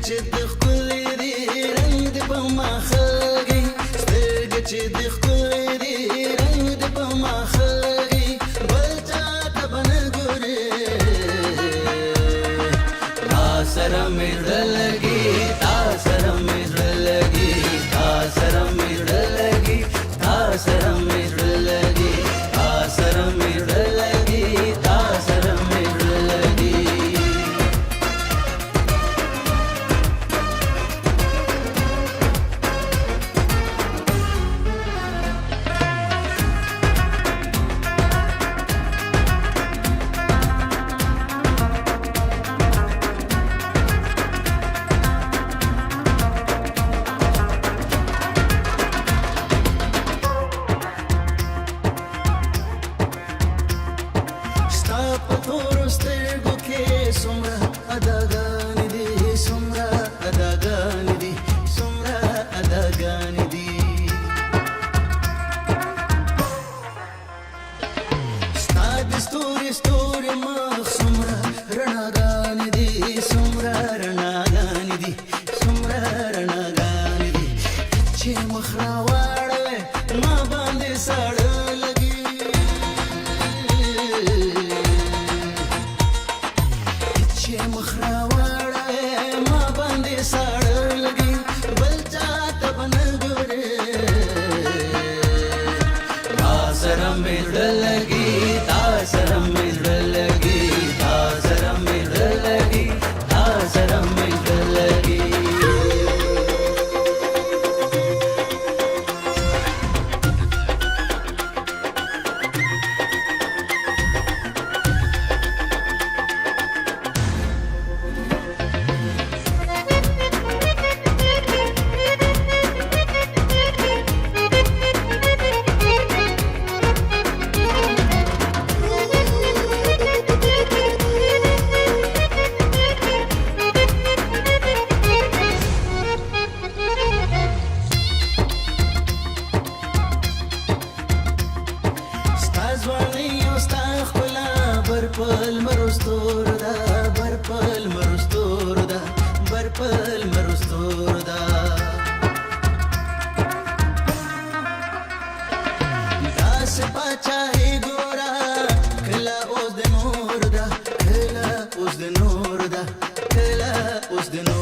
چې د ښکلې دي رنګ دې په ما خلګي سترګې چې د ښکلې دي رنګ دې په ما خلګي بل چا ته به نه ګورې تا سره مې زړه لګي تا سره مې زړه لګي تا سره مې زړه لګي تا سره مې زړه لګي تا سره مې زړه لګي تا سره مې زړه لګي په تورو سترګو کې څومره اداګانې دي څومره اداګانې دي څومره اداګانې دي ستا د ستوري ستوري مخ څومره رڼاګانې دي څومره رڼاګانې دي څومره رڼاګانې دي چې مخ راواړوې ما باندې ساړه لګي چې مخ راواړوې ما باندې ساړه لګي بل چا ته به نه ګورې تا سره مې زړه لګي تا سره مې زړه لګي تا سره مې زړه لګي تا سره مې زړه لګي ځواني او ستا ښکلا بر په لمرو ستورو ده بر په لمرو ستورو ده بر په لمرو ستورو ده داسې پاچاهي ګوره کله اوس د نور ده کله اوس د نور ده کله اوس د نور